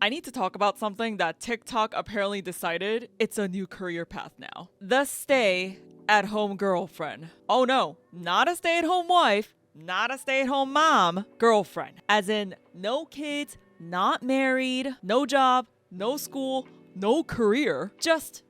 I need to talk about something that TikTok apparently decided it's a new career path now. The stay-at-home girlfriend. Oh no, not a stay-at-home wife, not a stay-at-home mom, girlfriend. As in, no kids, not married, no job, no school, no career. Just,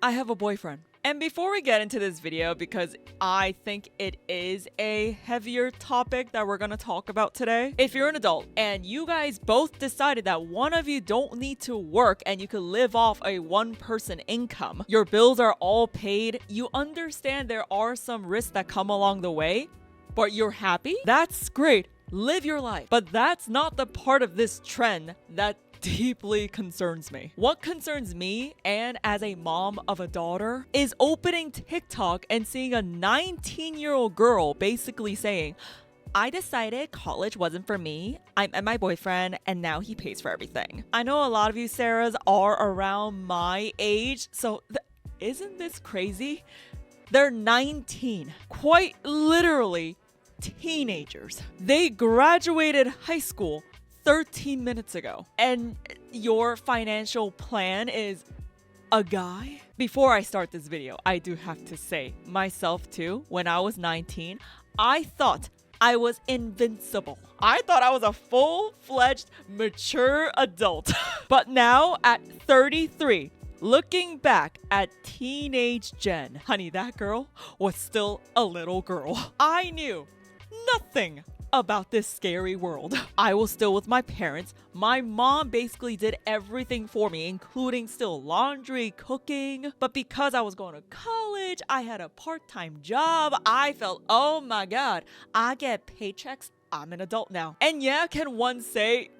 I have a boyfriend. And before we get into this video, because I think it is a heavier topic that we're gonna talk about today, if you're an adult and you guys both decided that one of you don't need to work and you could live off a one-person income, your bills are all paid, you understand there are some risks that come along the way, but you're happy? That's great. Live your life. But that's not the part of this trend that deeply concerns me. What concerns me, and as a mom of a daughter, is opening TikTok and seeing a 19-year-old girl basically saying, I decided college wasn't for me. I met my boyfriend and now he pays for everything. I know a lot of you Sarahs are around my age, so isn't this crazy? They're 19, quite literally teenagers. They graduated high school 13 minutes ago. And your financial plan is a guy? Before I start this video, I do have to say, myself too, when I was 19, I thought I was invincible. I thought I was a full-fledged, mature adult. But now, at 33, looking back at teenage Jen, honey, that girl was still a little girl. I knew nothing about this scary world. I was still with my parents. My mom basically did everything for me, including still laundry, cooking. But because I was going to college, I had a part-time job. I felt, oh my God, I get paychecks. I'm an adult now. And yeah, can one say,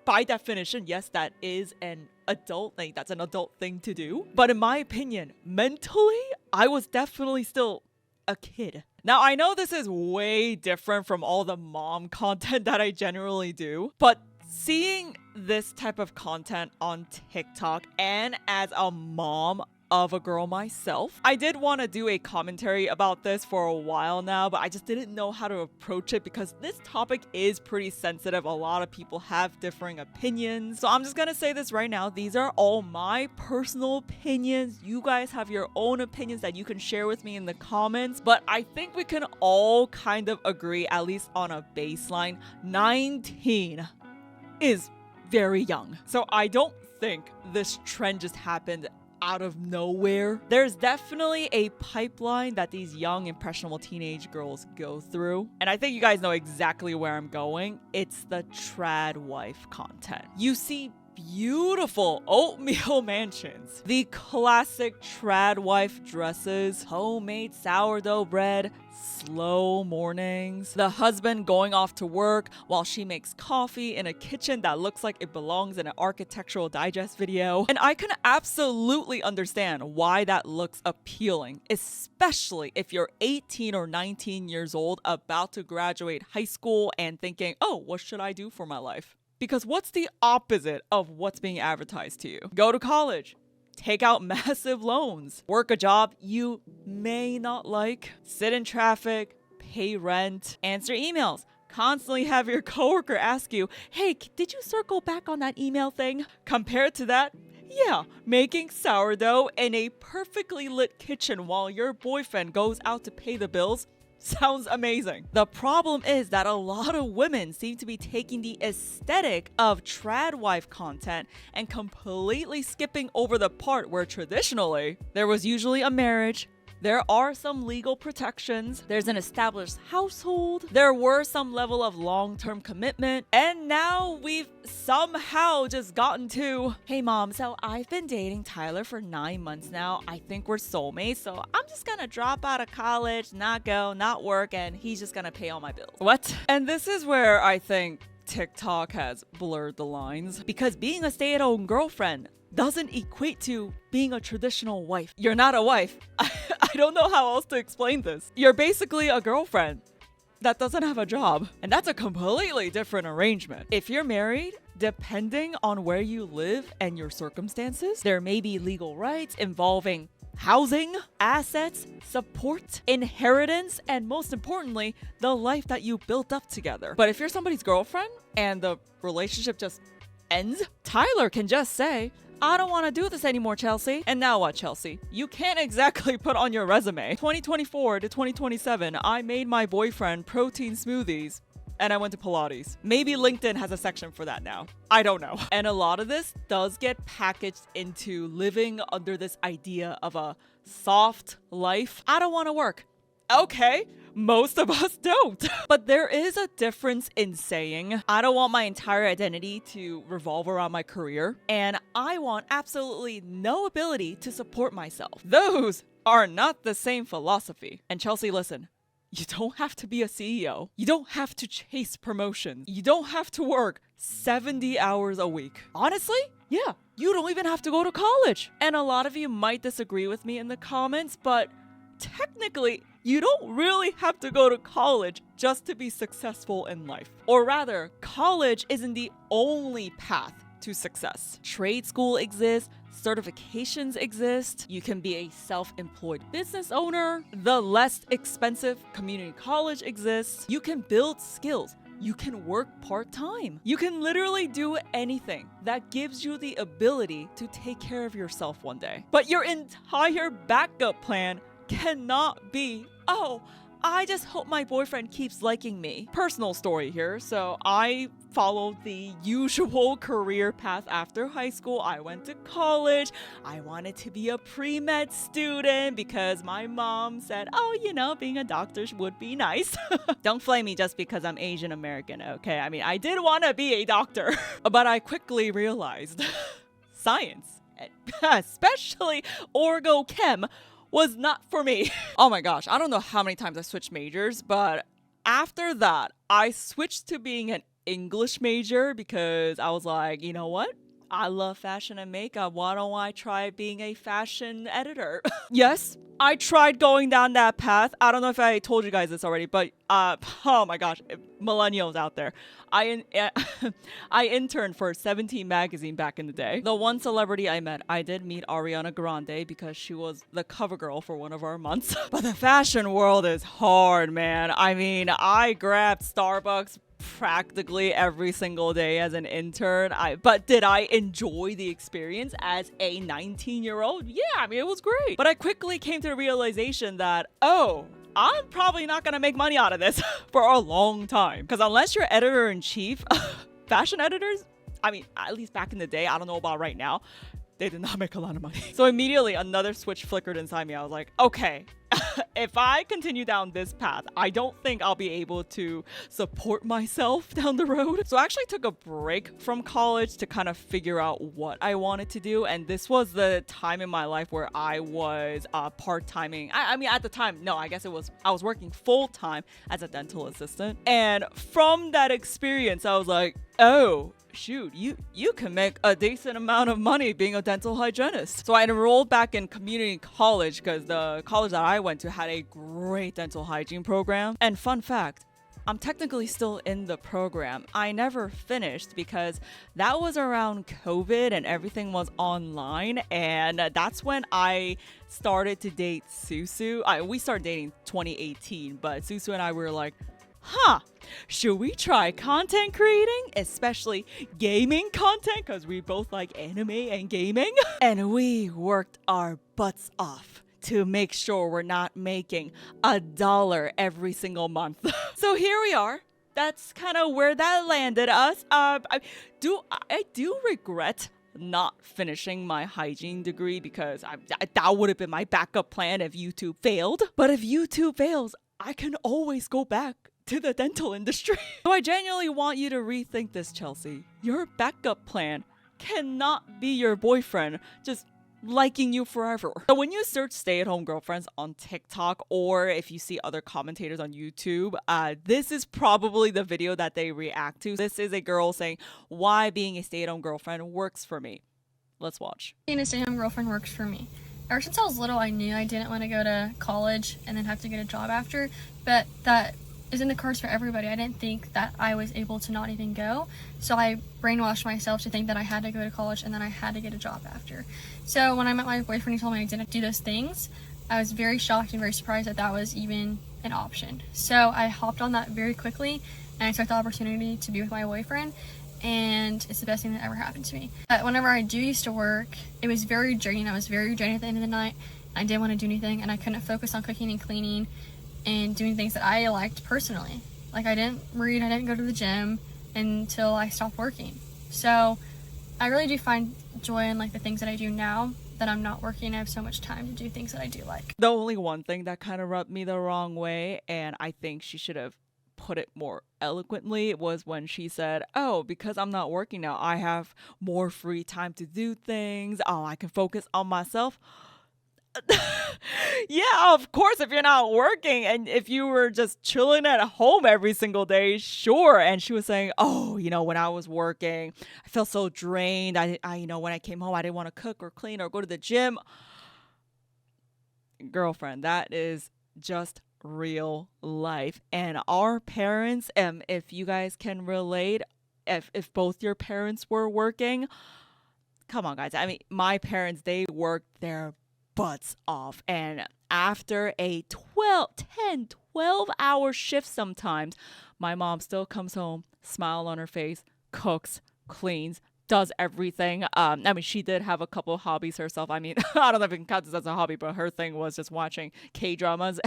by definition, yes, that is an adult thing. That's an adult thing to do. But in my opinion, mentally, I was definitely still a kid. Now, I know this is way different from all the mom content that I generally do, but seeing this type of content on TikTok and as a mom of a girl myself, I did want to do a commentary about this for a while now, but I just didn't know how to approach it because this topic is pretty sensitive. A lot of people have differing opinions. So I'm just gonna say this right now. These are all my personal opinions. You guys have your own opinions that you can share with me in the comments, but I think we can all kind of agree, at least on a baseline, 19 is very young. So I don't think this trend just happened out of nowhere. There's definitely a pipeline that these young, impressionable teenage girls go through. And I think you guys know exactly where I'm going. It's the Tradwife content. You see beautiful oatmeal mansions, the classic Tradwife dresses, homemade sourdough bread, slow mornings, the husband going off to work while she makes coffee in a kitchen that looks like it belongs in an Architectural Digest video. And I can absolutely understand why that looks appealing, especially if you're 18 or 19 years old about to graduate high school and thinking, oh, what should I do for my life? Because what's the opposite of what's being advertised to you? Go to college, take out massive loans, work a job you may not like, sit in traffic, pay rent, answer emails, constantly have your coworker ask you, hey, did you circle back on that email thing? Compared to that, yeah, making sourdough in a perfectly lit kitchen while your boyfriend goes out to pay the bills sounds amazing. The problem is that a lot of women seem to be taking the aesthetic of Tradwife content and completely skipping over the part where traditionally there was usually a marriage, there are some legal protections, there's an established household, there were some level of long-term commitment, and now we've somehow just gotten to, hey mom, so I've been dating Tyler for 9 months now. I think we're soulmates, so I'm just gonna drop out of college, not go, not work, and he's just gonna pay all my bills. What? And this is where I think TikTok has blurred the lines, because being a stay-at-home girlfriend doesn't equate to being a traditional wife. You're not a wife. I don't know how else to explain this. You're basically a girlfriend that doesn't have a job. And that's a completely different arrangement. If you're married, depending on where you live and your circumstances, there may be legal rights involving housing, assets, support, inheritance, and most importantly, the life that you built up together. But if you're somebody's girlfriend and the relationship just ends, Tyler can just say, I don't want to do this anymore, Chelsea. And now what, Chelsea? You can't exactly put on your resume, 2024 to 2027, I made my boyfriend protein smoothies and I went to Pilates. Maybe LinkedIn has a section for that now. I don't know. And a lot of this does get packaged into living under this idea of a soft life. I don't want to work. Okay, most of us don't. But there is a difference in saying, I don't want my entire identity to revolve around my career, and I want absolutely no ability to support myself. Those are not the same philosophy. And Chelsea, listen, you don't have to be a CEO. You don't have to chase promotions. You don't have to work 70 hours a week. Honestly, yeah, you don't even have to go to college. And a lot of you might disagree with me in the comments, but technically, you don't really have to go to college just to be successful in life. Or rather, college isn't the only path to success. Trade school exists, certifications exist, you can be a self-employed business owner, the less expensive community college exists, you can build skills, you can work part-time. You can literally do anything that gives you the ability to take care of yourself one day. But your entire backup plan cannot be, oh, I just hope my boyfriend keeps liking me. Personal story here. So I followed the usual career path after high school. I went to college. I wanted to be a pre-med student because my mom said, oh, you know, being a doctor would be nice. Don't flame me just because I'm Asian American, okay? I mean, I did want to be a doctor, but I quickly realized science, especially orgo-chem, was not for me. Oh my gosh, I don't know how many times I switched majors, but after that, I switched to being an English major because I was like, you know what? I love fashion and makeup. Why don't I try being a fashion editor? Yes, I tried going down that path. I don't know if I told you guys this already, but oh my gosh, millennials out there. I interned for 17 magazine back in the day. The one celebrity I met, I did meet Ariana Grande because she was the cover girl for one of our months. But the fashion world is hard, man. I mean, I grabbed Starbucks practically every single day as an intern. But did I enjoy the experience as a 19-year-old? Yeah, I mean, it was great. But I quickly came to the realization that, oh, I'm probably not gonna make money out of this for a long time. Because unless you're editor-in-chief, fashion editors, I mean, at least back in the day, I don't know about right now, they did not make a lot of money. So immediately another switch flickered inside me. I was like, okay, if I continue down this path, I don't think I'll be able to support myself down the road. So I actually took a break from college to kind of figure out what I wanted to do. And this was the time in my life where I was part-timing. I mean, at the time, no, I guess I was working full-time as a dental assistant. And from that experience, I was like, oh, shoot, you can make a decent amount of money being a dental hygienist. So I enrolled back in community college because the college that I went to had a great dental hygiene program. And fun fact, I'm technically still in the program. I never finished because that was around COVID and everything was online. And that's when I started to date Susu. We started dating 2018, but Susu and I were like, should we try content creating, especially gaming content, because we both like anime and gaming? And we worked our butts off to make sure we're not making $1 every single month. So here we are. That's kind of where that landed us. I do regret not finishing my hygiene degree because that would have been my backup plan if YouTube failed. But if YouTube fails, I can always go back to the dental industry. So I genuinely want you to rethink this, Chelsea. Your backup plan cannot be your boyfriend just liking you forever. So when you search stay-at-home girlfriends on TikTok, or if you see other commentators on YouTube, this is probably the video that they react to. This is a girl saying why being a stay-at-home girlfriend works for me. Let's watch. Being a stay-at-home girlfriend works for me. Ever since I was little, I knew I didn't want to go to college and then have to get a job after, but that is in the cards for everybody. I didn't think that I was able to not even go, so I brainwashed myself to think that I had to go to college and then I had to get a job after. So when I met my boyfriend, he told me I didn't do those things. I was very shocked and very surprised that that was even an option. So I hopped on that very quickly and I took the opportunity to be with my boyfriend. and it's the best thing that ever happened to me. But whenever I used to work, it was very draining. I was very drained at the end of the night. I didn't want to do anything, and I couldn't focus on cooking and cleaning and doing things that I liked personally. Like, I didn't read, I didn't go to the gym until I stopped working. So I really do find joy in like the things that I do now that I'm not working. I have so much time to do things that I do like. The only one thing that kind of rubbed me the wrong way, and I think she should have put it more eloquently, was when she said, oh, because I'm not working now, I have more free time to do things. Oh, I can focus on myself. Yeah, of course, if you're not working and if you were just chilling at home every single day, sure. And she was saying, oh, when I was working, I felt so drained. When I came home, I didn't want to cook or clean or go to the gym. Girlfriend, that is just real life. And our parents, if you guys can relate, if both your parents were working, come on, guys. I mean, my parents, they worked their butts off, and after a 12 hour shift sometimes, my mom still comes home, smile on her face, cooks, cleans, does everything. She did have a couple of hobbies herself. I mean, I don't know if you can count this as a hobby, but her thing was just watching K-dramas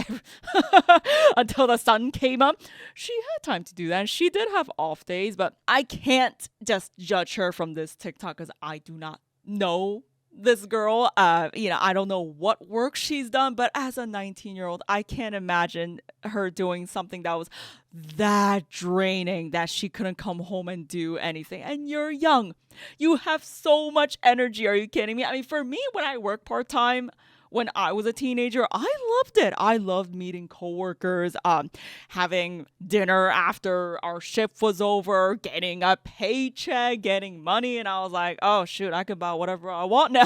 until the sun came up. She had time to do that, and she did have off days, but I can't just judge her from this TikTok because I do not know this girl. I don't know what work she's done, but as a 19-year-old, I can't imagine her doing something that was that draining that she couldn't come home and do anything. And you're young. You have so much energy. Are you kidding me? I mean, for me, when I work part-time, when I was a teenager, I loved it. I loved meeting coworkers, having dinner after our shift was over, getting a paycheck, getting money. And I was like, oh, shoot, I could buy whatever I want now.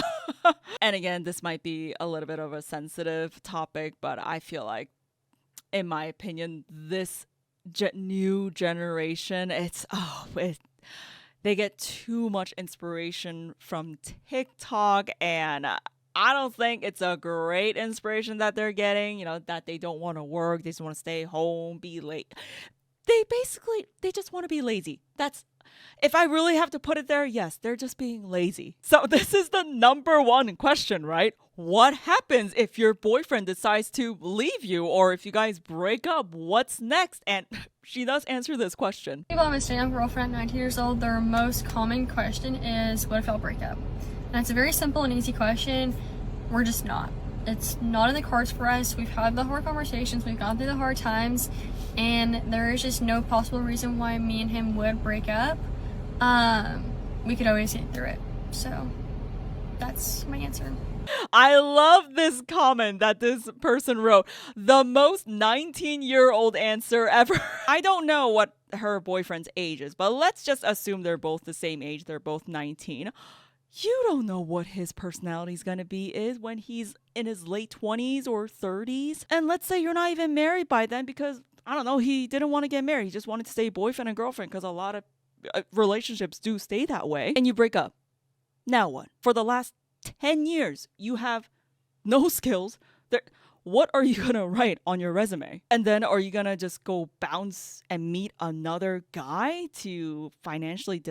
And again, this might be a little bit of a sensitive topic, but I feel like, in my opinion, this new generation, they get too much inspiration from TikTok, and I don't think it's a great inspiration that they're getting, that they don't want to work, they just want to stay home, be late. They just want to be lazy. If I really have to put it there, yes, they're just being lazy. So this is the number one question, right? What happens if your boyfriend decides to leave you, or if you guys break up? What's next? And she does answer this question. People I'm a stay-at-home girlfriend at 19 years old, their most common question is, what if I'll break up? And it's a very simple and easy question. We're just not. It's not in the cards for us. We've had the hard conversations. We've gone through the hard times. And there is just no possible reason why me and him would break up. We could always get through it. So that's my answer. I love this comment that this person wrote. The most 19-year-old answer ever. I don't know what her boyfriend's age is, but let's just assume they're both the same age. They're both 19. You don't know what his personality is going to be when he's in his late 20s or 30s. And let's say you're not even married by then because, I don't know, he didn't want to get married. He just wanted to stay boyfriend and girlfriend because a lot of relationships do stay that way. And you break up. Now what? For the last 10 years, you have no skills. What are you going to write on your resume? And then are you going to just go bounce and meet another guy to financially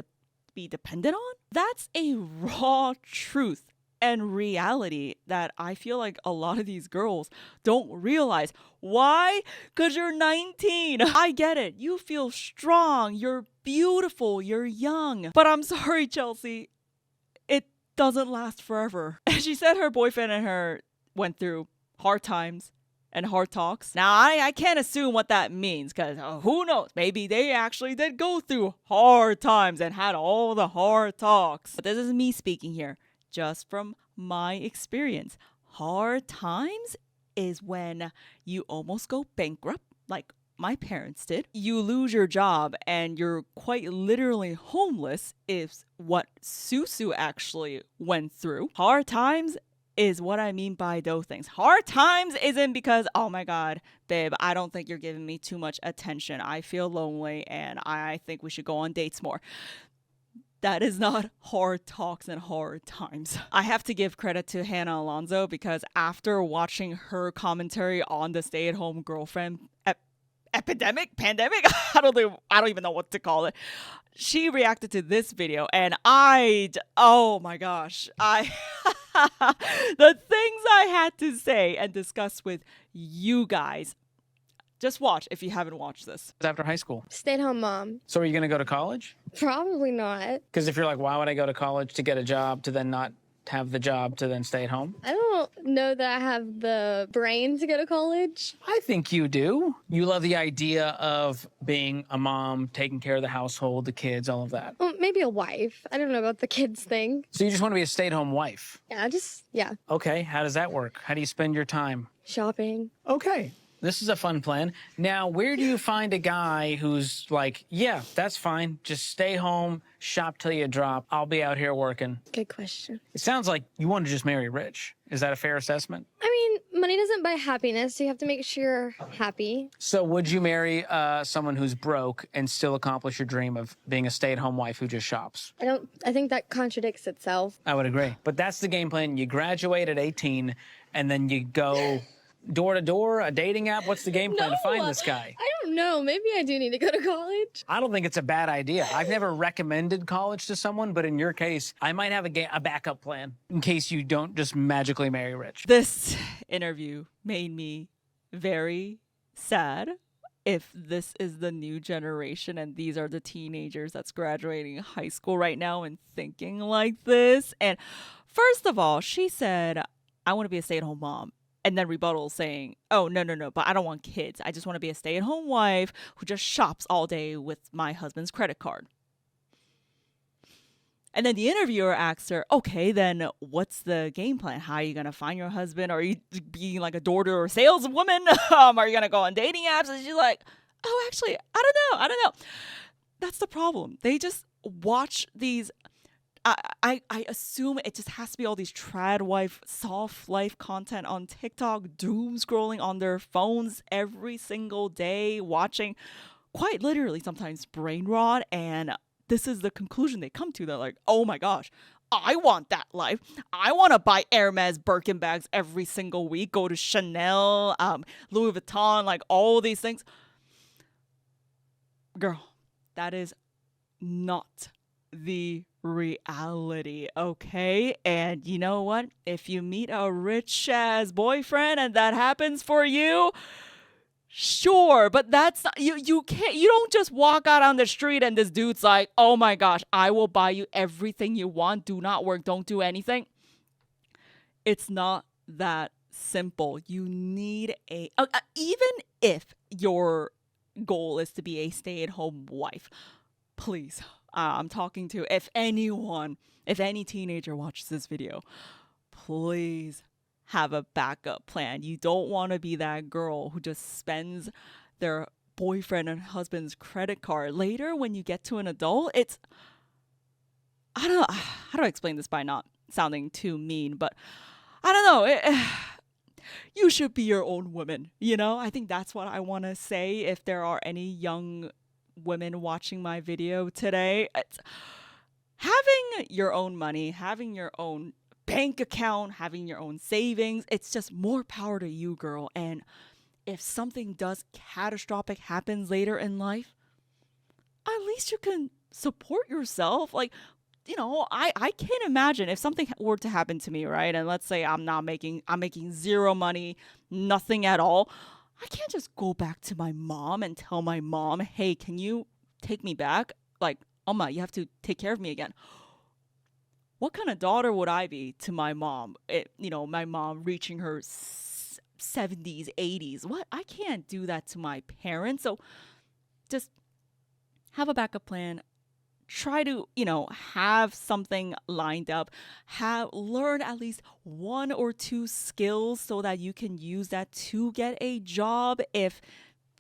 be dependent on? That's a raw truth and reality that I feel like a lot of these girls don't realize. Why? Because you're 19. I get it. You feel strong. You're beautiful. You're young. But I'm sorry, Chelsea. It doesn't last forever. She said her boyfriend and her went through hard times and hard talks. Now, I can't assume what that means because who knows? Maybe they actually did go through hard times and had all the hard talks. But this is me speaking here, just from my experience. Hard times is when you almost go bankrupt, like my parents did. You lose your job and you're quite literally homeless, is what Susu actually went through. Hard times is what I mean by those things. Hard times isn't because, oh my God, babe, I don't think you're giving me too much attention. I feel lonely and I think we should go on dates more. That is not hard talks and hard times. I have to give credit to Hannah Alonso because after watching her commentary on the stay-at-home girlfriend epidemic, pandemic. I don't even know what to call it. She reacted to this video, and oh my gosh, the things I had to say and discuss with you guys. Just watch if you haven't watched this. After high school. Stay-at-home mom. So are you going to go to college? Probably not. Because if you're like, why would I go to college to get a job to then not have the job to then stay at home? I don't know that I have the brain to go to college. I think you do. You love the idea of being a mom, taking care of the household, the kids, all of that. Well, maybe a wife. I don't know about the kids thing. So you just want to be a stay-at-home wife? Yeah. Okay, how does that work? How do you spend your time? Shopping. Okay. This is a fun plan. Now, where do you find a guy who's like, yeah, that's fine. Just stay home, shop till you drop. I'll be out here working. Good question. It sounds like you want to just marry rich. Is that a fair assessment? I mean, money doesn't buy happiness, so you have to make sure you're happy. So would you marry someone who's broke and still accomplish your dream of being a stay-at-home wife who just shops? I think that contradicts itself. I would agree. But that's the game plan. You graduate at 18, and then you go door to door, a dating app. What's the game plan to find this guy? I don't know. Maybe I do need to go to college. I don't think it's a bad idea. I've never recommended college to someone, but in your case, I might have a backup plan in case you don't just magically marry rich. This interview made me very sad. If this is the new generation and these are the teenagers that's graduating high school right now and thinking like this. And first of all, she said, I want to be a stay-at-home mom. And then rebuttal saying, oh, no, but I don't want kids. I just want to be a stay-at-home wife who just shops all day with my husband's credit card. And then the interviewer asks her, okay, then what's the game plan? How are you going to find your husband? Are you being like a door-to-door saleswoman? Are you going to go on dating apps? And she's like, oh, actually, I don't know. That's the problem. They just watch these... I assume it just has to be all these Tradwife, soft life content on TikTok, doom scrolling on their phones every single day, watching quite literally sometimes brain rot. And this is the conclusion they come to. They're like, oh my gosh, I want that life. I want to buy Hermes Birkin bags every single week, go to Chanel, Louis Vuitton, like all these things. Girl, that is not the reality, okay? And you know what? If you meet a rich ass boyfriend and that happens for you, sure, but that's not, you don't just walk out on the street and this dude's like, oh my gosh, I will buy you everything you want, do not work, don't do anything. It's not that simple. You need even if your goal is to be a stay-at-home wife, please, I'm talking to, if any teenager watches this video, please have a backup plan. You don't want to be that girl who just spends their boyfriend and husband's credit card. Later, when you get to an adult, I don't know how do I explain this by not sounding too mean, but I don't know. You should be your own woman, you know? I think that's what I want to say if there are any young women watching my video today. It's having your own money, having your own bank account, having your own savings, it's just more power to you, girl. And if something does catastrophic happens later in life, at least you can support yourself. Like, you know, I can't imagine if something were to happen to me, right? And let's say I'm making zero money, nothing at all. I can't just go back to my mom and tell my mom, hey, can you take me back? Like, Oma, you have to take care of me again. What kind of daughter would I be to my mom? My mom reaching her 70s, 80s. What? I can't do that to my parents. So just have a backup plan. Try to, have something lined up. Learn at least 1 or 2 skills so that you can use that to get a job if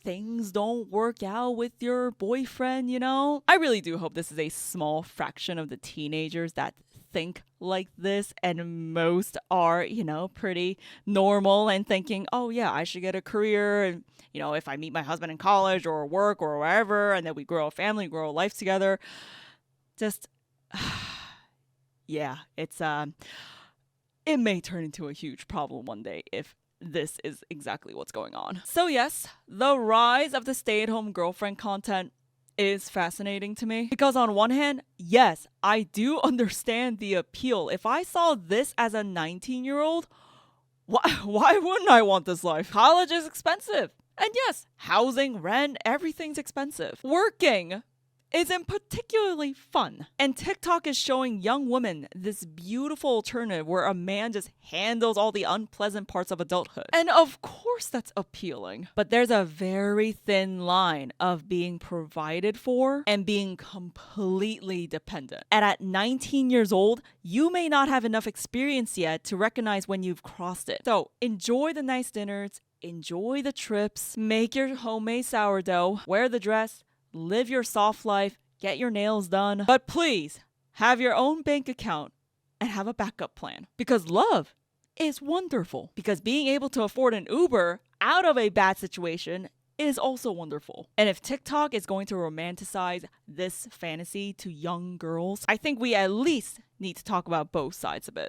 things don't work out with your boyfriend, I really do hope this is a small fraction of the teenagers that think like this, and most are, pretty normal and thinking, oh yeah, I should get a career, and if I meet my husband in college or work or wherever, and then we grow a family, grow a life together. Just yeah, it's it may turn into a huge problem one day if this is exactly what's going on. So yes, the rise of the stay-at-home girlfriend content is fascinating to me because on one hand, yes, I do understand the appeal. If I saw this as a 19-year-old, why wouldn't I want this life? College is expensive. And yes, housing, rent, everything's expensive. Working isn't particularly fun. And TikTok is showing young women this beautiful alternative where a man just handles all the unpleasant parts of adulthood. And of course that's appealing. But there's a very thin line of being provided for and being completely dependent. And at 19 years old, you may not have enough experience yet to recognize when you've crossed it. So enjoy the nice dinners, enjoy the trips, make your homemade sourdough, wear the dress, live your soft life, get your nails done. But please, have your own bank account and have a backup plan. Because love is wonderful. Because being able to afford an Uber out of a bad situation is also wonderful. And if TikTok is going to romanticize this fantasy to young girls, I think we at least need to talk about both sides a bit.